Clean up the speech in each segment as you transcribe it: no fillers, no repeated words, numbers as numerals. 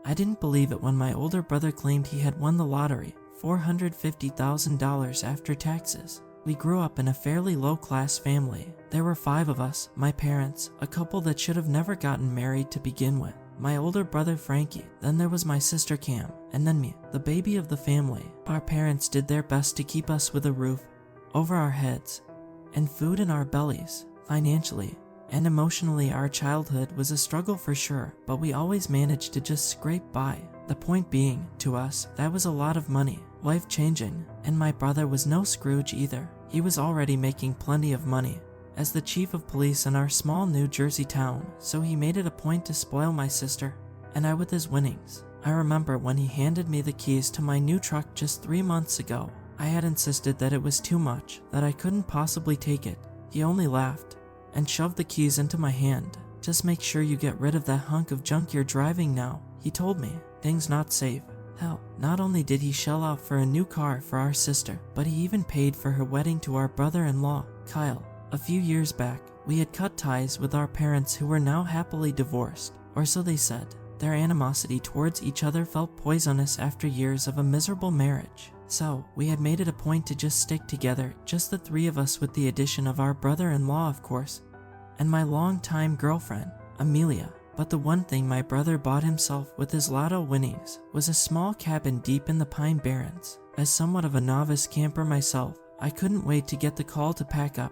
I didn't believe it when my older brother claimed he had won the lottery, $450,000 after taxes. We grew up in a fairly low-class family. There were 5 of us, my parents, a couple that should have never gotten married to begin with, my older brother Frankie, then there was my sister Cam, and then me, the baby of the family. Our parents did their best to keep us with a roof over our heads and food in our bellies. Financially and emotionally, our childhood was a struggle for sure, but we always managed to just scrape by. The point being, to us, that was a lot of money, life-changing, and my brother was no Scrooge either. He was already making plenty of money as the chief of police in our small New Jersey town, so he made it a point to spoil my sister and I with his winnings. I remember when he handed me the keys to my new truck just 3 months ago. I had insisted that it was too much, that I couldn't possibly take it. He only laughed and shoved the keys into my hand. Just make sure you get rid of that hunk of junk you're driving now, he told me. Things not safe. Hell, not only did he shell out for a new car for our sister, but he even paid for her wedding to our brother-in-law, Kyle. A few years back, we had cut ties with our parents who were now happily divorced, or so they said. Their animosity towards each other felt poisonous after years of a miserable marriage. So, we had made it a point to just stick together, just the 3 of us with the addition of our brother-in-law of course, and my longtime girlfriend, Amelia. But the one thing my brother bought himself with his lotto winnings was a small cabin deep in the Pine Barrens. As somewhat of a novice camper myself, I couldn't wait to get the call to pack up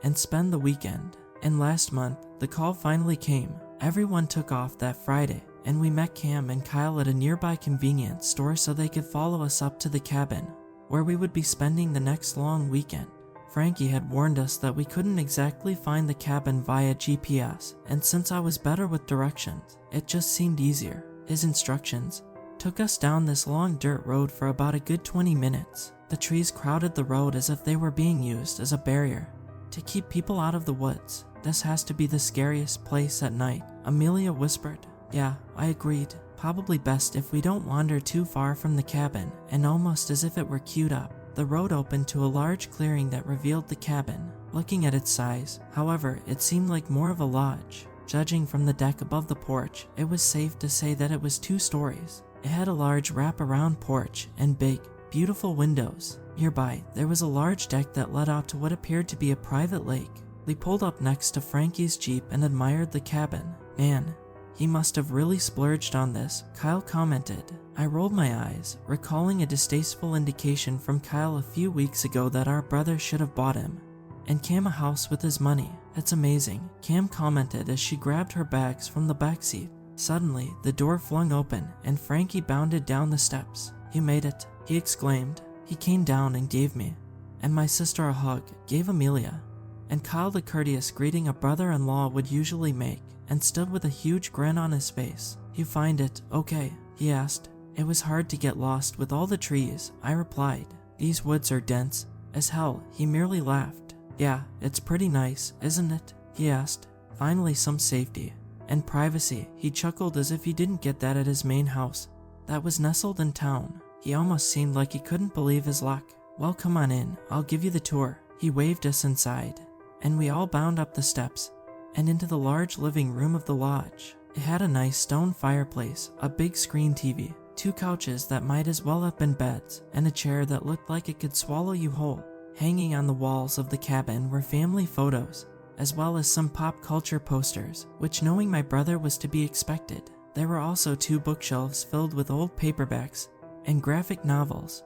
and spend the weekend. And last month, the call finally came. Everyone took off that Friday, and we met Cam and Kyle at a nearby convenience store so they could follow us up to the cabin, where we would be spending the next long weekend. Frankie had warned us that we couldn't exactly find the cabin via GPS, and since I was better with directions, it just seemed easier. His instructions took us down this long dirt road for about a good 20 minutes. The trees crowded the road as if they were being used as a barrier to keep people out of the woods. This has to be the scariest place at night, Amelia whispered. Yeah, I agreed. Probably best if we don't wander too far from the cabin, and almost as if it were queued up, the road opened to a large clearing that revealed the cabin. Looking at its size, however, it seemed like more of a lodge. Judging from the deck above the porch, it was safe to say that it was 2 stories. It had a large wrap-around porch and big, beautiful windows. Nearby, there was a large deck that led out to what appeared to be a private lake. We pulled up next to Frankie's Jeep and admired the cabin. Man, he must have really splurged on this, Kyle commented. I rolled my eyes, recalling a distasteful indication from Kyle a few weeks ago that our brother should have bought him and Cam a house with his money. That's amazing, Cam commented as she grabbed her bags from the backseat. Suddenly, the door flung open and Frankie bounded down the steps. You made it, he exclaimed. He came down and gave me and my sister a hug, gave Amelia and Kyle the courteous greeting a brother-in-law would usually make, and stood with a huge grin on his face. You find it okay? He asked. It was hard to get lost with all the trees, I replied. These woods are dense as hell, he merely laughed. Yeah, it's pretty nice, isn't it? He asked. Finally some safety and privacy, he chuckled as if he didn't get that at his main house that was nestled in town. He almost seemed like he couldn't believe his luck. Well, come on in, I'll give you the tour. He waved us inside, and we all bound up the steps and into the large living room of the lodge. It had a nice stone fireplace, a big screen TV, 2 couches that might as well have been beds, and a chair that looked like it could swallow you whole. Hanging on the walls of the cabin were family photos, as well as some pop culture posters, which knowing my brother was to be expected. There were also 2 bookshelves filled with old paperbacks and graphic novels,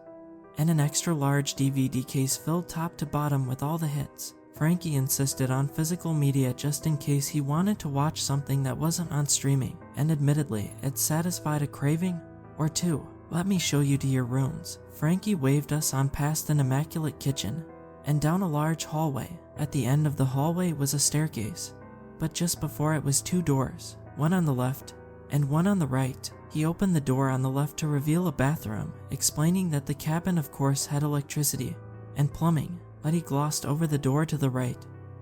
and an extra large DVD case filled top to bottom with all the hits. Frankie insisted on physical media just in case he wanted to watch something that wasn't on streaming, and admittedly, it satisfied a craving or 2. Let me show you to your rooms. Frankie waved us on past an immaculate kitchen and down a large hallway. At the end of the hallway was a staircase, but just before it was 2 doors, one on the left and one on the right. He opened the door on the left to reveal a bathroom, explaining that the cabin of course had electricity and plumbing, but he glossed over the door to the right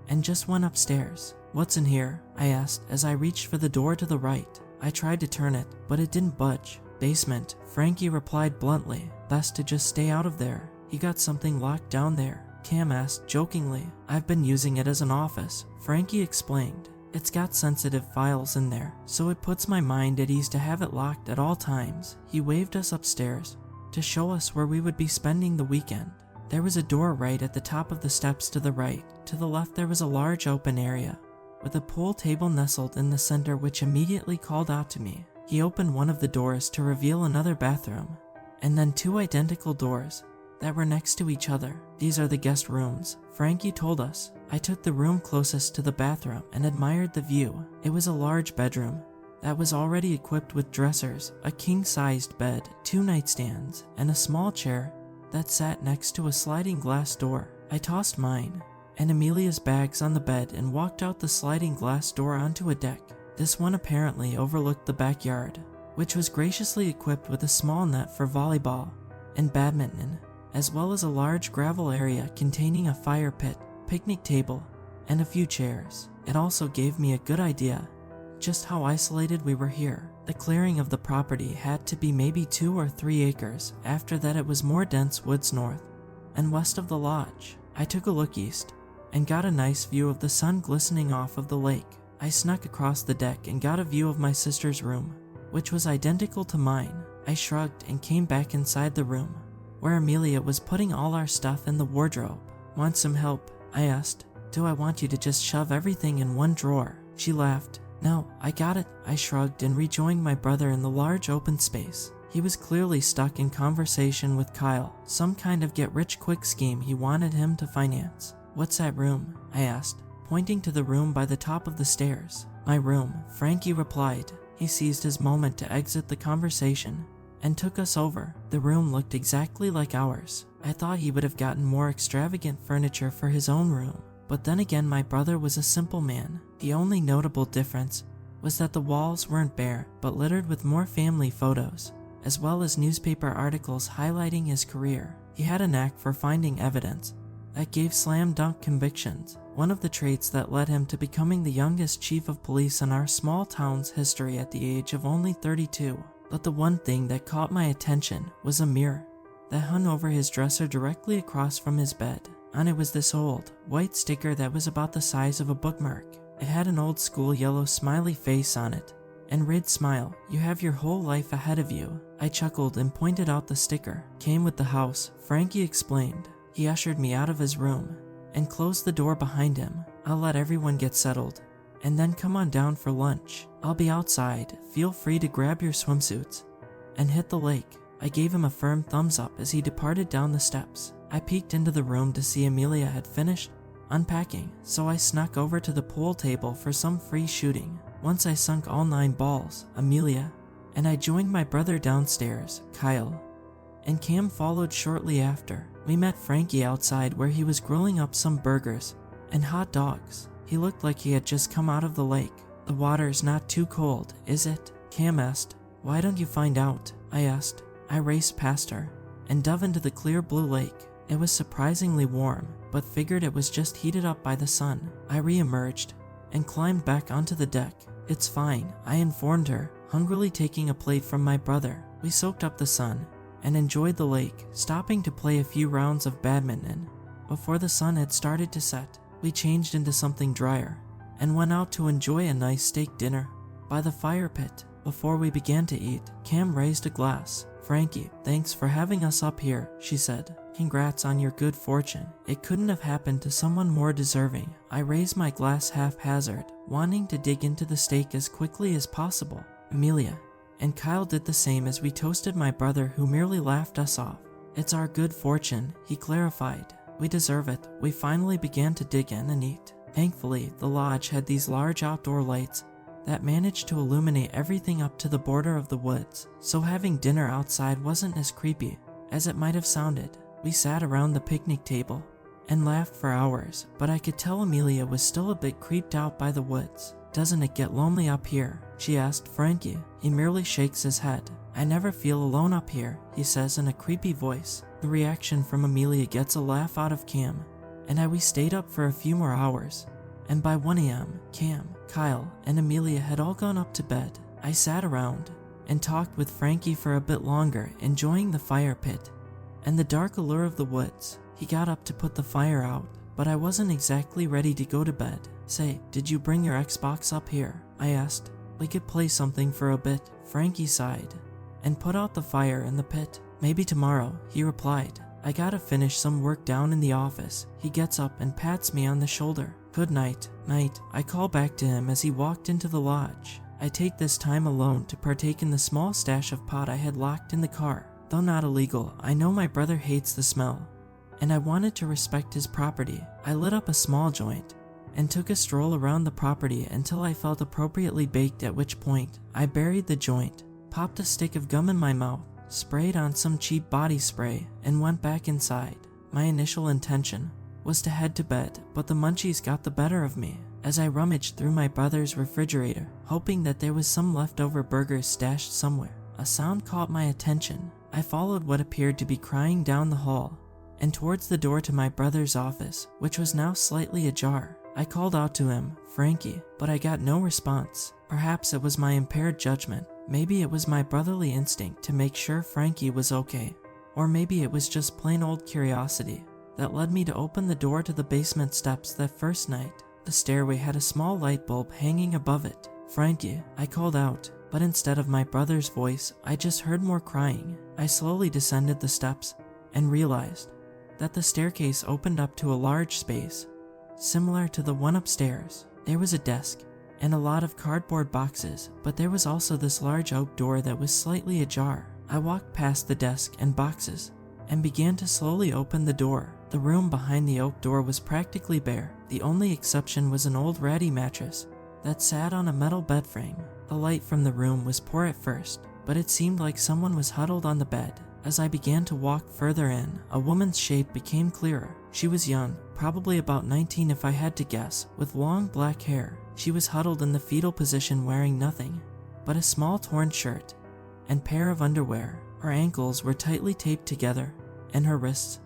and just went upstairs. What's in here? I asked as I reached for the door to the right. I tried to turn it, but it didn't budge. Basement, Frankie replied bluntly. Best to just stay out of there. You got something locked down there? Cam asked jokingly. I've been using it as an office, Frankie explained. It's got sensitive files in there, so it puts my mind at ease to have it locked at all times. He waved us upstairs to show us where we would be spending the weekend. There was a door right at the top of the steps to the right. To the left there was a large open area with a pool table nestled in the center, which immediately called out to me. He opened one of the doors to reveal another bathroom, and then two identical doors that were next to each other. These are the guest rooms, Frankie told us. I took the room closest to the bathroom and admired the view. It was a large bedroom that was already equipped with dressers, a king-sized bed, 2 nightstands, and a small chair that sat next to a sliding glass door. I tossed mine and Amelia's bags on the bed and walked out the sliding glass door onto a deck. This one apparently overlooked the backyard, which was graciously equipped with a small net for volleyball and badminton, as well as a large gravel area containing a fire pit, picnic table, and a few chairs. It also gave me a good idea just how isolated we were here. The clearing of the property had to be maybe 2 or 3 acres. After that it was more dense woods north and west of the lodge. I took a look east and got a nice view of the sun glistening off of the lake. I snuck across the deck and got a view of my sister's room, which was identical to mine. I shrugged and came back inside the room, where Amelia was putting all our stuff in the wardrobe. "Want some help?" I asked. "Do I want you to just shove everything in one drawer?" She laughed. "No, I got it." I shrugged and rejoined my brother in the large open space. He was clearly stuck in conversation with Kyle, some kind of get-rich-quick scheme he wanted him to finance. "What's that room?" I asked, pointing to the room by the top of the stairs. "My room," Frankie replied. He seized his moment to exit the conversation and took us over. The room looked exactly like ours. I thought he would have gotten more extravagant furniture for his own room, but then again my brother was a simple man. The only notable difference was that the walls weren't bare, but littered with more family photos, as well as newspaper articles highlighting his career. He had a knack for finding evidence that gave slam-dunk convictions, one of the traits that led him to becoming the youngest chief of police in our small town's history at the age of only 32. But the one thing that caught my attention was a mirror that hung over his dresser directly across from his bed. On it was this old, white sticker that was about the size of a bookmark. It had an old school yellow smiley face on it, and read, "Smile, you have your whole life ahead of you." I chuckled and pointed out the sticker. "Came with the house," Frankie explained. He ushered me out of his room and closed the door behind him. "I'll let everyone get settled, and then come on down for lunch. I'll be outside. Feel free to grab your swimsuits and hit the lake." I gave him a firm thumbs up as he departed down the steps. I peeked into the room to see Amelia had finished unpacking, so I snuck over to the pool table for some free shooting. Once I sunk all 9 balls, Amelia and I joined my brother downstairs. Kyle and Cam followed shortly after. We met Frankie outside where he was grilling up some burgers and hot dogs. He looked like he had just come out of the lake. "The water's not too cold, is it?" Cam asked. "Why don't you find out?" I asked. I raced past her and dove into the clear blue lake. It was surprisingly warm, but figured it was just heated up by the sun. I re-emerged and climbed back onto the deck. "It's fine," I informed her, hungrily taking a plate from my brother. We soaked up the sun and enjoyed the lake, stopping to play a few rounds of badminton. Before the sun had started to set, we changed into something drier and went out to enjoy a nice steak dinner by the fire pit. Before we began to eat, Cam raised a glass. "Frankie, thanks for having us up here," she said. "Congrats on your good fortune. It couldn't have happened to someone more deserving." I raised my glass haphazard, wanting to dig into the steak as quickly as possible. Amelia and Kyle did the same as we toasted my brother, who merely laughed us off. "It's our good fortune," he clarified. "We deserve it." We finally began to dig in and eat. Thankfully, the lodge had these large outdoor lights that managed to illuminate everything up to the border of the woods, so having dinner outside wasn't as creepy as it might have sounded. We sat around the picnic table and laughed for hours, but I could tell Amelia was still a bit creeped out by the woods. "Doesn't it get lonely up here?" she asked Frankie. He merely shakes his head. "I never feel alone up here," he says in a creepy voice. The reaction from Amelia gets a laugh out of Cam, and we stayed up for a few more hours, and by 1 a.m., Cam, Kyle, and Amelia had all gone up to bed. I sat around and talked with Frankie for a bit longer, enjoying the fire pit and the dark allure of the woods. He got up to put the fire out but I wasn't exactly ready to go to bed. "Say, did you bring your Xbox up here?" I asked. "We could play something for a bit," Frankie sighed, "and put out the fire in the pit." "Maybe tomorrow," he replied. "I gotta finish some work down in the office." He gets up and pats me on the shoulder. "Good night." "Night," I call back to him as he walked into the lodge. I take this time alone to partake in the small stash of pot I had locked in the car. Though not illegal, I know my brother hates the smell, and I wanted to respect his property. I lit up a small joint and took a stroll around the property until I felt appropriately baked, at which point I buried the joint, popped a stick of gum in my mouth, sprayed on some cheap body spray, and went back inside. My initial intention was to head to bed, but the munchies got the better of me. As I rummaged through my brother's refrigerator, hoping that there was some leftover burgers stashed somewhere, a sound caught my attention. I followed what appeared to be crying down the hall and towards the door to my brother's office, which was now slightly ajar. I called out to him, "Frankie," but I got no response. Perhaps it was my impaired judgment. Maybe it was my brotherly instinct to make sure Frankie was okay. Or maybe it was just plain old curiosity that led me to open the door to the basement steps that first night. The stairway had a small light bulb hanging above it. "Frankie," I called out, but instead of my brother's voice, I just heard more crying. I slowly descended the steps and realized that the staircase opened up to a large space, similar to the one upstairs. There was a desk and a lot of cardboard boxes, but there was also this large oak door that was slightly ajar. I walked past the desk and boxes and began to slowly open the door. The room behind the oak door was practically bare. The only exception was an old ratty mattress that sat on a metal bed frame. The light from the room was poor at first, but it seemed like someone was huddled on the bed. As I began to walk further in, a woman's shape became clearer. She was young, probably about 19 if I had to guess, with long black hair. She was huddled in the fetal position, wearing nothing but a small torn shirt and pair of underwear. Her ankles were tightly taped together, and her wrists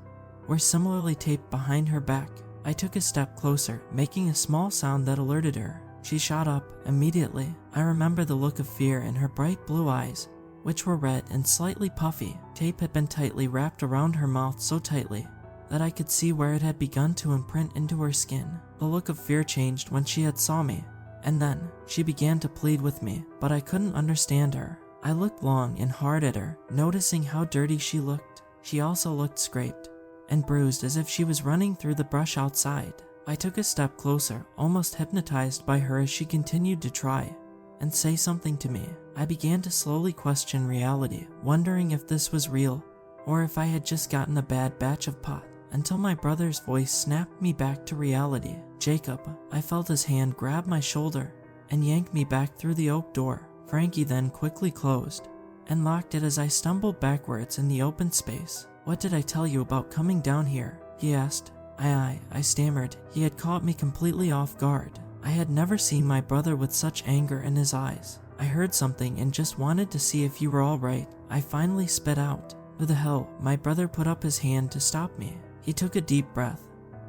were similarly taped behind her back. I took a step closer, making a small sound that alerted her. She shot up immediately. I remember the look of fear in her bright blue eyes, which were red and slightly puffy. Tape had been tightly wrapped around her mouth, so tightly that I could see where it had begun to imprint into her skin. The look of fear changed when she had saw me, and then she began to plead with me, but I couldn't understand her. I looked long and hard at her, noticing how dirty she looked. She also looked scraped and bruised, as if she was running through the brush outside. I took a step closer, almost hypnotized by her as she continued to try and say something to me. I began to slowly question reality, wondering if this was real or if I had just gotten a bad batch of pot, until my brother's voice snapped me back to reality. "Jacob." I felt his hand grab my shoulder and yank me back through the oak door. Frankie then quickly closed and locked it as I stumbled backwards in the open space. "What did I tell you about coming down here?" he asked. I stammered. He had caught me completely off guard. I had never seen my brother with such anger in his eyes. "I heard something and just wanted to see if you were all right," I finally spit out. "Who the hell?" My brother put up his hand to stop me. He took a deep breath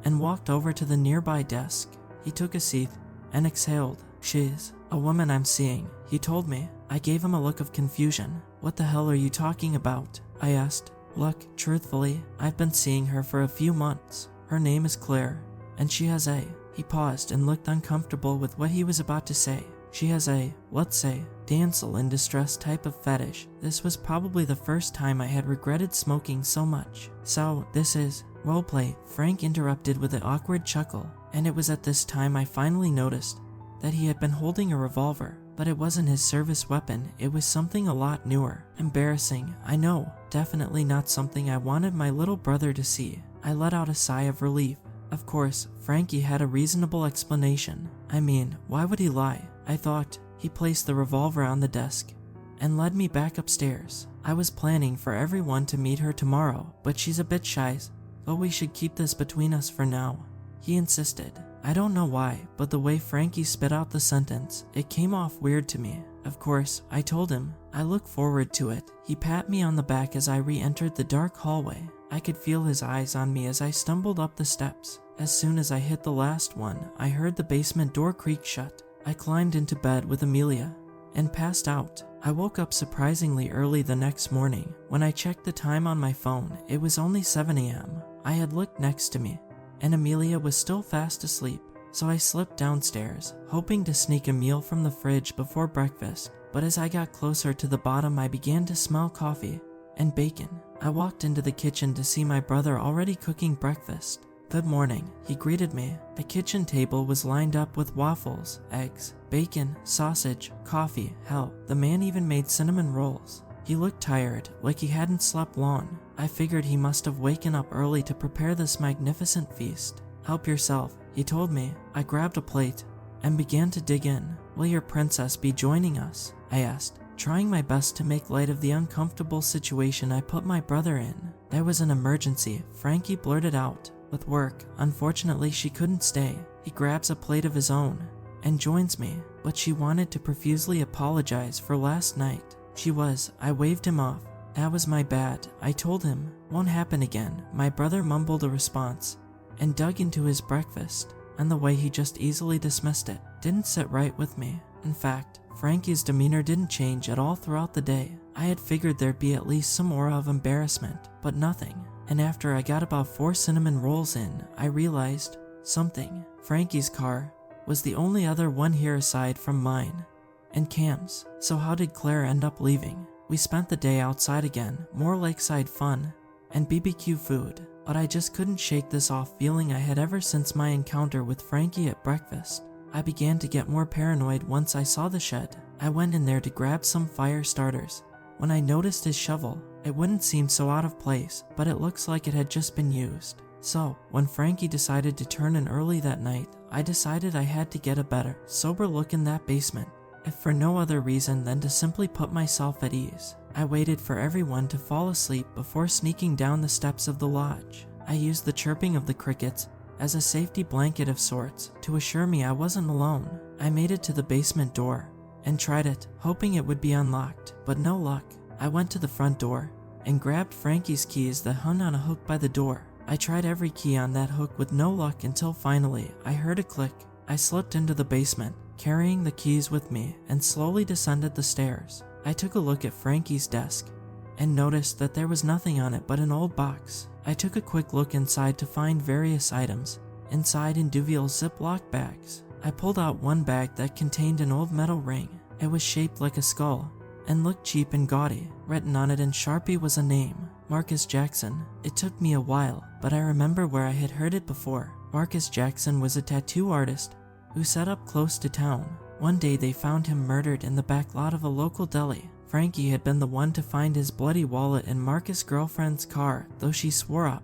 and walked over to the nearby desk. He took a seat and exhaled. "She's a woman I'm seeing," he told me. I gave him a look of confusion. "What the hell are you talking about?" I asked. "Look, truthfully, I've been seeing her for a few months. Her name is Claire, and she has a..." He paused and looked uncomfortable with what he was about to say. "She has a, let's say, damsel in distress type of fetish." This was probably the first time I had regretted smoking so much. "So, this is roleplay," Frank interrupted with an awkward chuckle, and it was at this time I finally noticed that he had been holding a revolver, but it wasn't his service weapon. It was something a lot newer. Embarrassing, I know, definitely not something I wanted my little brother to see. I let out a sigh of relief. Of course, Frankie had a reasonable explanation. I mean, why would he lie? I thought. He placed the revolver on the desk and led me back upstairs. "I was planning for everyone to meet her tomorrow, but she's a bit shy, but we should keep this between us for now," he insisted. I don't know why, but the way Frankie spit out the sentence, it came off weird to me. Of course, I told him I look forward to it. He pat me on the back as I re-entered the dark hallway. I could feel his eyes on me as I stumbled up the steps. As soon as I hit the last one, I heard the basement door creak shut. I climbed into bed with Amelia and passed out. I woke up surprisingly early the next morning. When I checked the time on my phone, it was only 7 a.m. I had looked next to me and Amelia was still fast asleep, so I slipped downstairs, hoping to sneak a meal from the fridge before breakfast. But as I got closer to the bottom, I began to smell coffee and bacon. I walked into the kitchen to see my brother already cooking breakfast. "Good morning," he greeted me. The kitchen table was lined up with waffles, eggs, bacon, sausage, coffee. Hell, the man even made cinnamon rolls. He looked tired, like he hadn't slept long. I figured he must have waken up early to prepare this magnificent feast. "Help yourself," he told me. I grabbed a plate and began to dig in. "Will your princess be joining us?" I asked, trying my best to make light of the uncomfortable situation I put my brother in. "There was an emergency," Frankie blurted out. "With work, unfortunately she couldn't stay." He grabs a plate of his own and joins me, but she wanted to profusely apologize for last night. She was. I waved him off. "That was my bad," I told him. "Won't happen again." My brother mumbled a response and dug into his breakfast, and the way he just easily dismissed it didn't sit right with me. In fact, Frankie's demeanor didn't change at all throughout the day. I had figured there'd be at least some aura of embarrassment, but nothing. And after I got about 4 cinnamon rolls in, I realized something. Frankie's car was the only other one here aside from mine and Cam's. So how did Claire end up leaving? We spent the day outside again, more lakeside fun and BBQ food, but I just couldn't shake this off feeling I had ever since my encounter with Frankie at breakfast. I began to get more paranoid once I saw the shed. I went in there to grab some fire starters. When I noticed his shovel, it wouldn't seem so out of place, but it looks like it had just been used. So, when Frankie decided to turn in early that night, I decided I had to get a better, sober look in that basement, if for no other reason than to simply put myself at ease. I waited for everyone to fall asleep before sneaking down the steps of the lodge. I used the chirping of the crickets as a safety blanket of sorts to assure me I wasn't alone. I made it to the basement door and tried it, hoping it would be unlocked, but no luck. I went to the front door and grabbed Frankie's keys that hung on a hook by the door. I tried every key on that hook with no luck until finally I heard a click. I slipped into the basement, carrying the keys with me, and slowly descended the stairs. I took a look at Frankie's desk and noticed that there was nothing on it but an old box. I took a quick look inside to find various items inside individual Ziploc bags. I pulled out one bag that contained an old metal ring. It was shaped like a skull and looked cheap and gaudy. Written on it in Sharpie was a name, Marcus Jackson. It took me a while, but I remember where I had heard it before. Marcus Jackson was a tattoo artist who set up close to town. One day they found him murdered in the back lot of a local deli. Frankie had been the one to find his bloody wallet in Marcus' girlfriend's car, though she swore up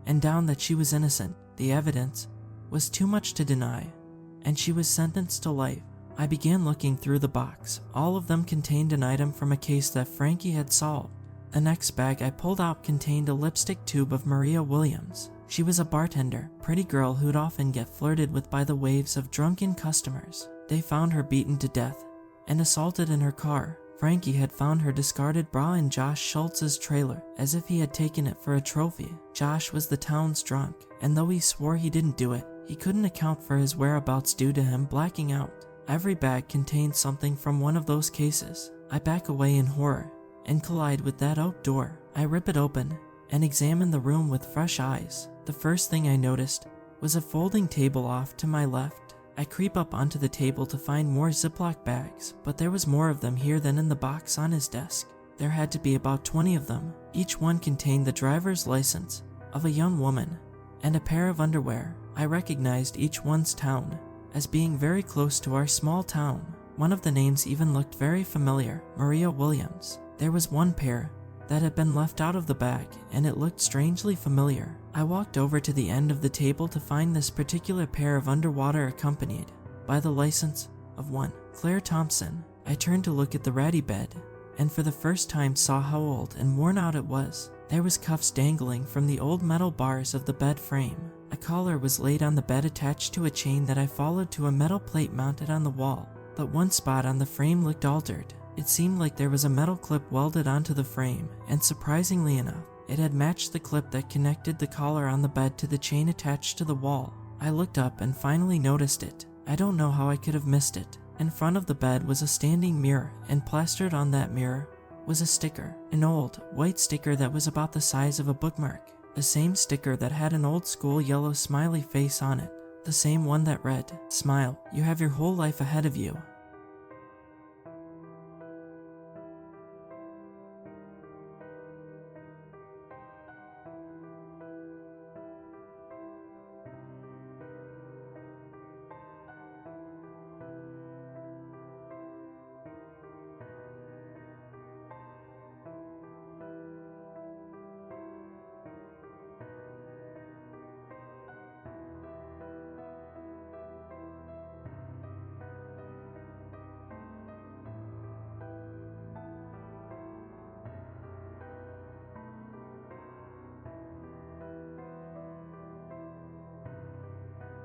and down that she was innocent. The evidence was too much to deny, and she was sentenced to life. I began looking through the box. All of them contained an item from a case that Frankie had solved. The next bag I pulled out contained a lipstick tube of Maria Williams. She was a bartender, pretty girl who'd often get flirted with by the waves of drunken customers. They found her beaten to death and assaulted in her car. Frankie had found her discarded bra in Josh Schultz's trailer, as if he had taken it for a trophy. Josh was the town's drunk, and though he swore he didn't do it, he couldn't account for his whereabouts due to him blacking out. Every bag contained something from one of those cases. I back away in horror and collide with that oak door. I rip it open and examine the room with fresh eyes. The first thing I noticed was a folding table off to my left. I creep up onto the table to find more Ziploc bags, but there was more of them here than in the box on his desk. There had to be about 20 of them. Each one contained the driver's license of a young woman and a pair of underwear. I recognized each one's town as being very close to our small town. One of the names even looked very familiar, Maria Williams. There was one pair that had been left out of the bag, and it looked strangely familiar. I walked over to the end of the table to find this particular pair of underwater accompanied by the license of one Claire Thompson. I turned to look at the ratty bed, and for the first time saw how old and worn out it was. There was cuffs dangling from the old metal bars of the bed frame. A collar was laid on the bed attached to a chain that I followed to a metal plate mounted on the wall, but one spot on the frame looked altered. It seemed like there was a metal clip welded onto the frame, and surprisingly enough, it had matched the clip that connected the collar on the bed to the chain attached to the wall. I looked up and finally noticed it. I don't know how I could have missed it. In front of the bed was a standing mirror, and plastered on that mirror was a sticker, an old, white sticker that was about the size of a bookmark. the same sticker that had an old school yellow smiley face on it, the same one that read, "Smile, you have your whole life ahead of you."